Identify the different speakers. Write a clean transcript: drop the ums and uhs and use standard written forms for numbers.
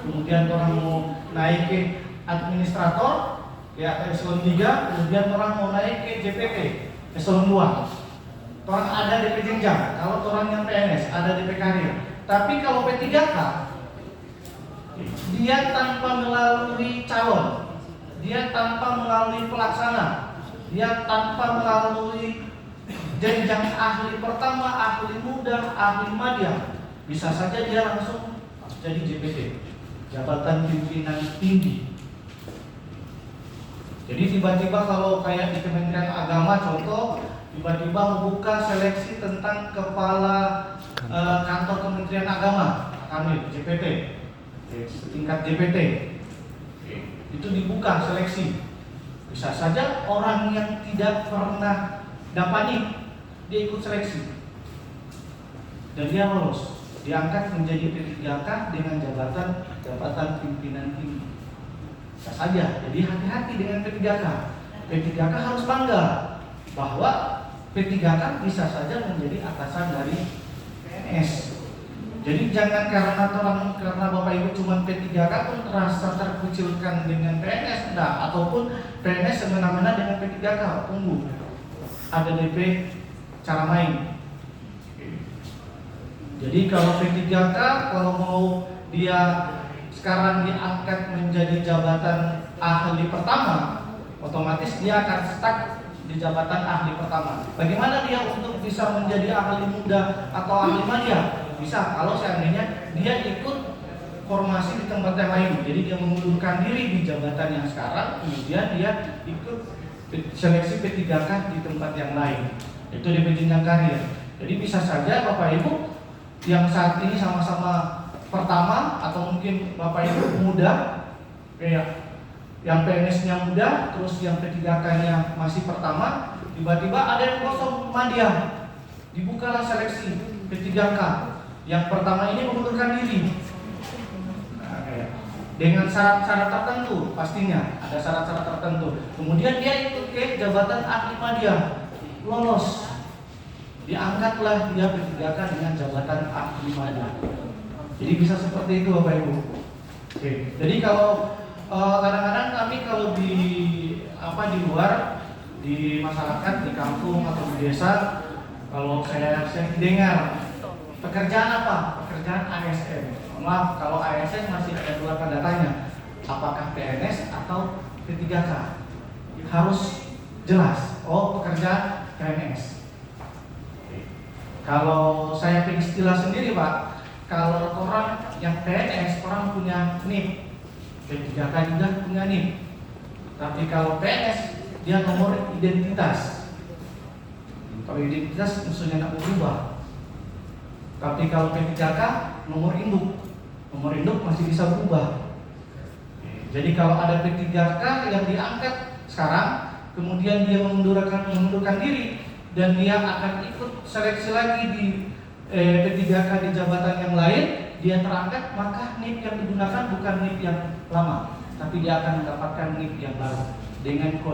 Speaker 1: kemudian orang mau naik ke administrator ya eselon 3, kemudian orang mau naik ke JPT eselon 2. Orang ada DP jenjang, kalau orang yang PNS ada DP karir. Tapi kalau P3K dia tanpa melalui calon, dia tanpa melalui pelaksana, dia tanpa melalui jenjang ahli pertama, ahli muda, ahli madya, bisa saja dia langsung jadi JPT, jabatan pimpinan tinggi. Jadi tiba-tiba kalau kayak di Kementerian Agama contoh, tiba-tiba membuka seleksi tentang kepala kantor Kementerian Agama, kami JPT, setingkat JPT, itu dibuka seleksi. Bisa saja orang yang tidak pernah dampani dia ikut seleksi dan dia lolos, diangkat menjadi P3K dengan jabatan pimpinan tinggi. Bisa saja. Jadi hati-hati dengan P3K. P3K harus bangga bahwa P3K bisa saja menjadi atasan dari PNS. Jadi jangan karena Bapak Ibu cuma P3K pun terasa terkucilkan dengan PNS, enggak, ataupun PNS semena-mena dengan P3K. Tunggu, ada DP cara main. Jadi kalau P3K kalau mau dia sekarang diangkat menjadi jabatan ahli pertama, otomatis dia akan stuck di jabatan ahli pertama. Bagaimana dia untuk bisa menjadi ahli muda atau ahli madya? Bisa kalau seandainya dia ikut formasi di tempat yang lain. Jadi dia mengundurkan diri di jabatan yang sekarang, kemudian dia ikut seleksi P3K di tempat yang lain. Itu di jenjang karir. Jadi bisa saja Bapak Ibu yang saat ini sama-sama pertama atau mungkin Bapak Ibu muda, yang PNS-nya muda, terus yang P3K-nya masih pertama, tiba-tiba ada yang kosong madya, dibukalah seleksi P3K. Yang pertama ini mengundurkan diri dengan syarat-syarat tertentu, pastinya ada syarat-syarat tertentu. Kemudian dia ikut ke jabatan ahli madya, lolos, diangkatlah dia P3K dengan jabatan ahli madya. Jadi bisa seperti itu Bapak Ibu. Oke. Jadi kalau kadang-kadang kami kalau di luar, di masyarakat, di kampung atau di desa, kalau saya dengar pekerjaan apa? Pekerjaan ASN. Maaf, kalau ASN masih ada dua tanda tanya. Apakah PNS atau P3K? Harus jelas. Oh, pekerjaan PNS. Kalau saya pilih istilah sendiri Pak, kalau orang yang PNS, orang punya NIP, P3K juga punya NIP. Tapi kalau PNS, dia nomor identitas. Kalau identitas maksudnya tidak berubah. Tapi kalau P3K, nomor induk masih bisa berubah. Jadi kalau ada P3K yang diangkat sekarang, kemudian dia mengundurkan diri dan dia akan ikut seleksi lagi di P3K di jabatan yang lain, dia terangkat, maka NIP yang digunakan bukan NIP yang lama, tapi dia akan mendapatkan NIP yang baru dengan kode